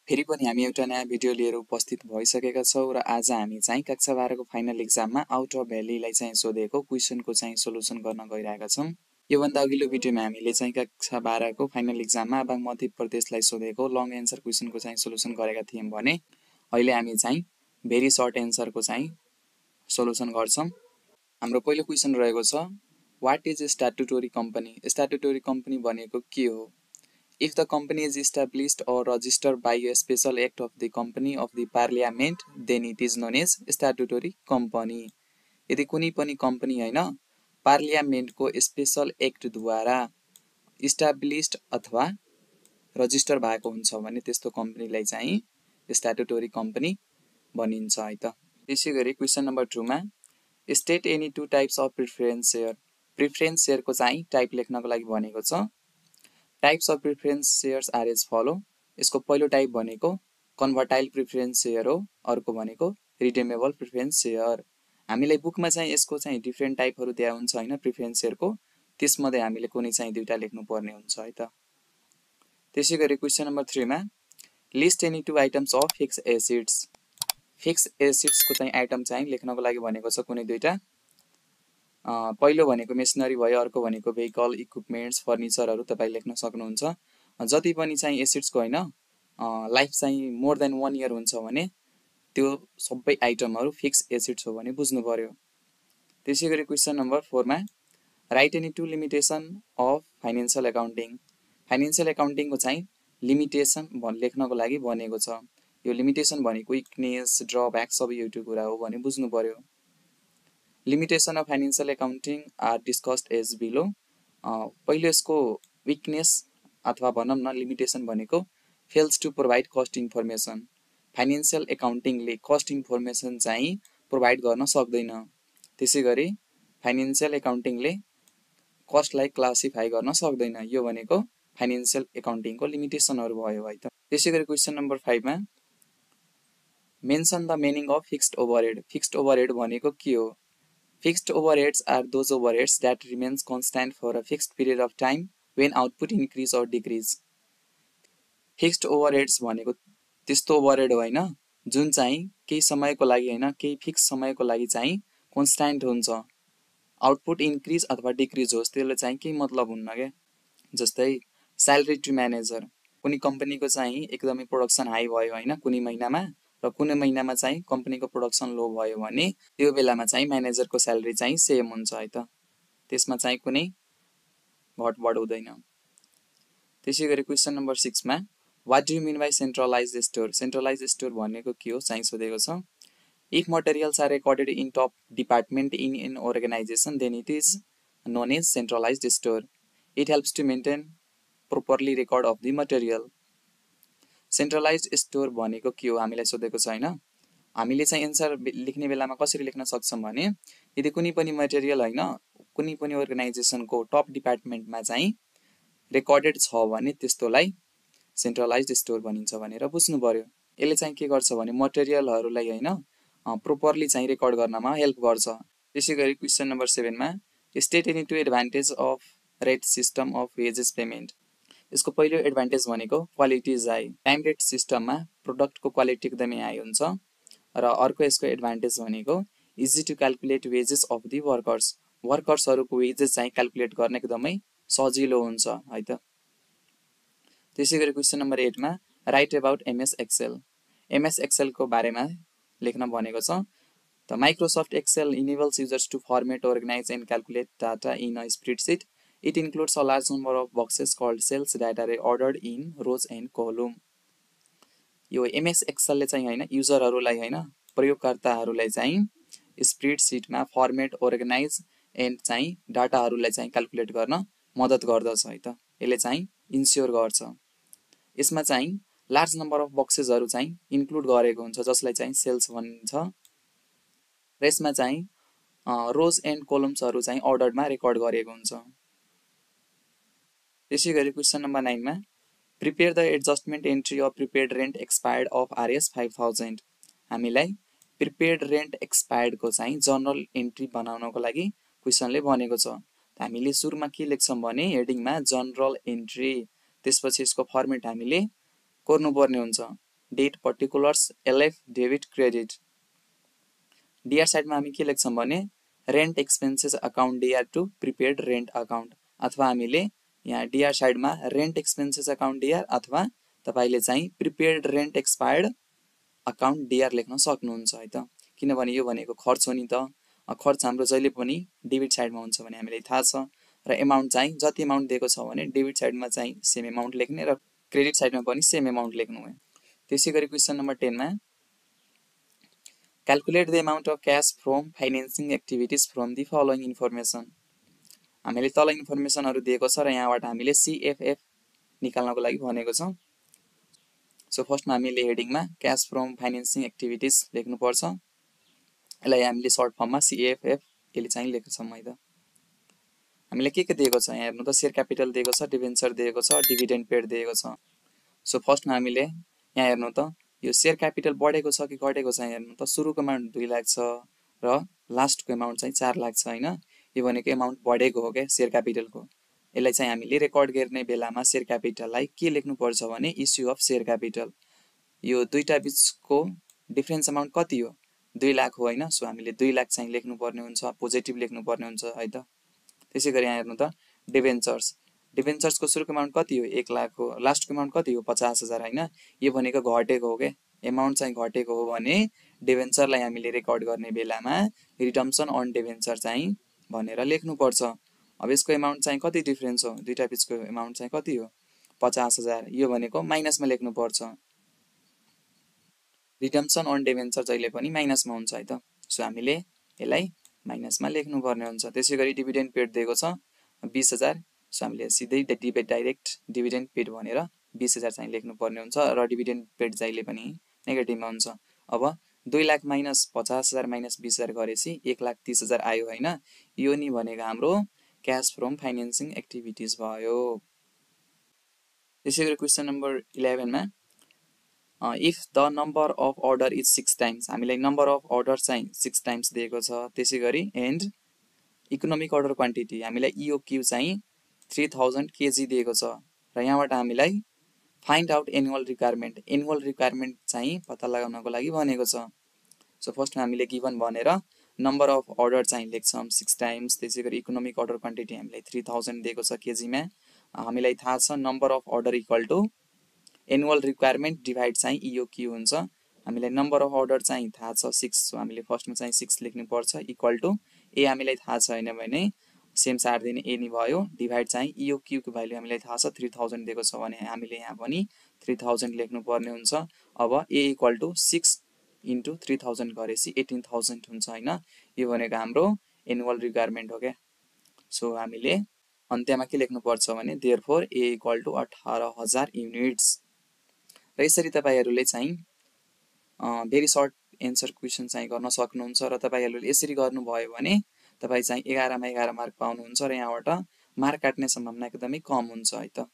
फेरि पनि हामी एउटा नयाँ भिडियो लिएर उपस्थित भइसकेका छौँ र आज हामी चाहिँ कक्षा 12 को फाइनल एक्जाममा आउट अफ भ्यालीलाई चाहिँ सोधेको क्वेसनको चाहिँ सोलुसन गर्न गइरहेका छौँ। योभन्दा अघिल्लो भिडियोमा हामीले चाहिँ कक्षा 12 को फाइनल एक्जाममा अब मध्य प्रदेशलाई सोधेको लङ एन्सर क्वेसनको चाहिँ सोलुसन गरेका थियौँ भने अहिले हामी चाहिँ भेरी सर्ट एन्सरको चाहिँ सोलुसन गर्छौँ। हाम्रो पहिलो क्वेसन रहेको छ, वाट इज स्ट्याट्युटोरी कम्पनी? स्ट्याट्युटोरी कम्पनी भनेको के हो? If the company is established or registered by a special act of the company of the parliament, then it is known as statutory company. यदि कुनै पनि कम्पनी हैन पार्लियामेन्टको स्पेशल एक्टद्वारा इस्टाब्लिस्ड अथवा register भएको हुन्छ भने त्यस्तो कम्पनीलाई चाहिँ स्ट्याट्युटोरी कम्पनी भनिन्छ है त। त्यसैगरी क्वेशन नम्बर 2 मा state any two types of preference share. Preference शेयरको चाहिँ टाइप लेख्नको लागि भनेको छ। Types of preference shares are as follow. यसको पहिलो टाइप भनेको कन्भर्टाइल प्रिफरेन्स शेयर हो, अर्को भनेको रिडेमेबल प्रिफरेन्स शेयर। हामीलाई बुकमा चाहिँ यसको चाहिँ डिफ्रेन्ट टाइपहरू दिया हुन्छ हैन प्रिफरेन्स शेयरको, त्यसमध्ये हामीले कुनै चाहिँ दुईटा लेख्नु पर्ने हुन्छ है त। त्यसैगरी क्वेशन नम्बर 3 मा list any two items of fix assets. Fix एसेट्सको चाहिँ आइटम चाहिँ लेख्नको लागि भनेको छ कुनै दुईटा। पहिलो भनेको मेसिनरी भयो, अर्को भनेको भेहिकल, इक्विपमेन्ट्स, फर्निचरहरू तपाईले लेख्न सक्नुहुन्छ। जति पनि चाहिँ एसेट्सको हैन लाइफ चाहिँ मोर देन 1 इयर हुन्छ भने त्यो सबै आइटमहरू फिक्स एसेट्स हो भने बुझ्नु पर्यो। त्यसैगरी क्वेशन नम्बर 4 मा write any two limitation of financial accounting. Financial एकाउन्टिङको चाहिँ लिमिटेसन लेख्नको लागि भनेको छ। यो लिमिटेसन भनेको विकनेस, ड्रब्याक सबै एउटा कुरा हो भने बुझ्नु पर्यो। Limitation of financial accounting are discussed as below. पहिलो यसको विकनेस अथवा भनौँ न लिमिटेसन भनेको fails to provide cost information. Financial एकाउन्टिङले कस्ट इन्फर्मेसन चाहिँ प्रोभाइड गर्न सक्दैन। त्यसैगरी फाइनान्शियल एकाउन्टिङले कस्टलाई क्लासिफाई गर्न सक्दैन। यो भनेको फाइनान्शियल एकाउन्टिङको लिमिटेसनहरू भयो है त। त्यसैगरी क्वेशन नम्बर 5 मा mention the meaning of fixed overhead. Fixed overhead भनेको के हो? Fixed overheads are those overheads that remains constant for a fixed period of time when output increase or decrease. Fixed overheads भनेको त्यस्तो overhead हो हैन जुन चाहिँ केही समयको लागि हैन केही फिक्स समयको लागि चाहिँ कन्स्ट्यान्ट हुन्छ। आउटपुट इन्क्रिज अथवा डिक्रिज होस् त्यसले चाहिँ के मतलब हुन्न के। जस्तै स्यालेरी टु म्यानेजर, कुनै कम्पनीको चाहिँ एकदमै प्रोडक्सन हाई भयो हैन कुनै महिनामा र कुनै महिनामा चाहिँ कम्पनीको प्रोडक्सन लो भयो भने त्यो बेलामा चाहिँ म्यानेजरको स्यालेरी चाहिँ सेम हुन्छ है त, त्यसमा चाहिँ कुनै घटबढ हुँदैन। त्यसैगरी क्वेशन नम्बर 6 मा what do you mean by centralized store. Centralized store भनेको के हो चाहिँ सोधेको छ। If materials are recorded in top department in an organization then it is known as centralized store. It helps to maintain properly record of the material. Centralized store भनेको के हो हामीलाई सोधेको छ हैन। हामीले चाहिँ एन्सर लेख्ने बेलामा कसरी लेख्न सक्छौं भने यदि कुनै पनि मटेरियल हैन कुनै पनि अर्गनाइजेसनको टप डिपार्टमेन्टमा चाहिँ रेकर्डेड छ भने त्यस्तोलाई सेन्ट्रलाइज्ड स्टोर भनिन्छ भनेर बुझ्नु पर्यो। यसले चाहिँ के गर्छ भने मटेरियलहरूलाई हैन प्रोपरली चाहिँ रेकर्ड गर्नमा हेल्प गर्छ। त्यसैगरी क्वेशन नम्बर 7 मा state any to advantage of rate system of wages payment. यसको पहिलो एडभान्टेज भनेको quality is high. Time rate सिस्टममा प्रोडक्टको क्वालिटी एकदमै हाई हुन्छ र अर्को यसको एडभान्टेज भनेको easy to calculate wages of the workers. वर्कर्सहरूको वेजेस चाहिँ क्याल्कुलेट गर्न एकदमै सजिलो हुन्छ है त। त्यसैगरी क्वेशन नम्बर 8 मा write about MS Excel. MS एक्सेलको बारेमा लेख्न भनेको छ। The Microsoft Excel enables users to format, organize and calculate data in a spreadsheet. It includes a large number of boxes called cells that are ordered in rows and column. यो MS एक्सेलले चाहिँ हैन युजरहरूलाई हैन प्रयोगकर्ताहरूलाई चाहिँ स्प्रेडसिटमा format, organize and चाहिँ डाटाहरूलाई चाहिँ calculate गर्न मद्दत गर्दछ है त। यसले चाहिँ इन्स्योर गर्छ। यसमा चाहिँ लार्ज नम्बर अफ बक्सेसहरू चाहिँ इन्क्लुड गरेको हुन्छ जसलाई चाहिँ सेल्स भनिन्छ र यसमा चाहिँ रोज एन्ड कोलम्सहरू चाहिँ अर्डरमा रेकर्ड गरेको हुन्छ। त्यसैगरी क्वेशन नम्बर 9 मा prepare the adjustment entry of prepared rent expired of RS 5000। हामीलाई प्रिपेयर्ड रेन्ट एक्सपायर्डको चाहिँ जर्नल एन्ट्री बनाउनको लागि क्वेशनले भनेको छ। हामीले सुरुमा के लेख्छौं भने हेडिङमा जनरल एन्ट्री, त्यसपछि यसको फर्मेट हामीले कोर्नुपर्ने हुन्छ। Date particulars LF debit credit. DR साइडमा हामी के लेख्छौँ भने rent expenses account DR to prepaid rent account, अथवा हामीले यहाँ डिआर साइडमा रेन्ट एक्सपेन्सेस अकाउन्ट डिआर अथवा तपाईले चाहिँ prepared rent expired account DR लेख्न सक्नुहुन्छ है त। किनभने यो भनेको खर्च हो नि त। खर्च हाम्रो जहिले पनि डेबिट साइडमा हुन्छ भने हामीलाई थाहा छ, र एमाउन्ट चाहिँ जति एमाउन्ट दिएको छ भने डेबिट साइडमा चाहिँ सेम एमाउन्ट लेख्ने र क्रेडिट साइडमा पनि सेम एमाउन्ट लेख्नु हो। त्यसै गरी क्वेसन नम्बर 10 मा calculate the amount of cash from financing activities from the following information. हामीले तल इन्फर्मेसनहरू दिएको छ र यहाँबाट हामीले सीएफएफ निकाल्नको लागि भनेको छ। सो फर्स्टमा हामीले हेडिङमा क्याश फ्रम फाइनेन्सिङ एक्टिभिटिज लेख्नुपर्छ। यसलाई हामीले सर्ट फर्ममा सीएफएफ यसले चाहिँ लेख्छौँ है त। हामीले के दिएको छ यहाँ हेर्नु त, शेयर क्यापिटल दिएको छ, डिबेन्चर दिएको छ, डिभिडेन्ड पेड दिएको छ। सो फर्स्टमा हामीले यहाँ हेर्नु त यो शेयर क्यापिटल बढेको छ कि घटेको छ, हेर्नु त सुरुको एमाउन्ट 2 लाख छ र लास्टको एमाउन्ट चाहिँ 4 लाख छ हैन। यो भनेको एमाउन्ट बढेको हो के शेयर क्यापिटलको। यसलाई चाहिँ हामीले रेकर्ड गर्ने बेलामा शेयर क्यापिटललाई के लेख्नु पर्छ भने इस्यु अफ शेयर क्यापिटल। यो दुईटा बीचको डिफरेन्स एमाउन्ट कति हो, 2 लाख हो हैन। सो हामीले 2 लाख चाहिँ लेख्नु पर्ने हुन्छ, पोजिटिभ लेख्नु पर्ने हुन्छ है त। त्यसै गरी यहाँ हेर्नु त डिबेन्चर्सको सुरुको एमाउन्ट कति हो, 1 लाख हो, लास्टको एमाउन्ट कति हो, 50,000 हैन। यो भनेको घटेको हो के, एमाउन्ट चाहिँ घटेको हो भने डिबेन्चरलाई हामीले रेकर्ड गर्ने बेलामा रिडम्सन अन डिबेन्चर चाहिँ भनेर लेख्नु पर्छ। अब यसको एमाउन्ट चाहिँ कति डिफरेन्स हो, दुईटा बीचको एमाउन्ट चाहिँ कति हो, 50,000। यो भनेको माइनसमा लेख्नु पर्छ। रिडम्सन अन डिबेन्चर जहिले पनि माइनसमा हुन्छ है त। सो हामीले यसलाई माइनसमा लेख्नु पर्ने हुन्छ। त्यसै गरी डिभिडेन्ड पेड दिएको छ 20,000। सो हामीले सिधै डाइरेक्ट डिभिडेन्ड पेड भनेर 20,000 चाहिँ लेख्नु पर्ने हुन्छ र डिभिडेन्ड पेड जहिले पनि नेगेटिभमा हुन्छ। अब 2 लाख माइनस 50,000 माइनस 20,000 गरेपछि 1,30,000 आयो हैन। यो नि भनेको हाम्रो क्याश फ्रम फाइनेन्सिङ एक्टिभिटिज भयो। त्यसै गरी क्वेसन नम्बर 11 मा if the number of order is 6 times, हामीलाई नम्बर अफ अर्डर चाहिँ 6 टाइम्स दिएको छ। त्यसै गरी एन्ड इकोनोमिक अर्डर क्वान्टिटी हामीलाई इओक्यू चाहिँ 3000 केजी दिएको छ र यहाँबाट हामीलाई फाइन्ड आउट एनुअल रिक्वायरमेन्ट चाहिँ पत्ता लगाउनको लागि भनेको छ। सो फर्स्टमा हामीले गिभन भनेर नम्बर अफ अर्डर चाहिँ लेख्छौँ 6 टाइम्स। त्यसै गरी इकोनोमिक अर्डर क्वान्टिटी हामीलाई 3000 दिएको छ केजीमा। हामीलाई थाहा छ number of order equal to annual requirement divide चाहिँ इओक्यू हुन्छ। हामीलाई नम्बर अफ अर्डर चाहिँ थाहा छ 6, सो हामीले फर्स्टमा चाहिँ 6 लेख्नुपर्छ इक्वल टु ए हामीलाई थाहा छैन भने सेम सार दिने ए नि भयो, डिभाइड चाहिँ इओक्यूको भ्यालु हामीलाई थाहा छ 3000 दिएको छ भने हामीले यहाँ पनि 3000 लेख्नुपर्ने हुन्छ। अब ए इक्वल टु 6 इन्टु 3000 गरेपछि 18,000 हुन्छ हैन। यो भनेको हाम्रो एनुअल रिक्वायरमेन्ट हो क्या। सो हामीले अन्त्यमा के लेख्नुपर्छ भने therefore A equal to 18,000 units. र यसरी तपाईहरुले चाहिँ भेरी सर्ट एन्सर क्वेसन चाहिँ गर्न सक्नुहुन्छ र तपाईहरुले यसरी गर्नुभयो भने तपाई चाहिँ 11 मा 11 मार्क पाउनुहुन्छ र यहाँबाट मार्क काट्ने सम्भावना एकदमै कम हुन्छ है त।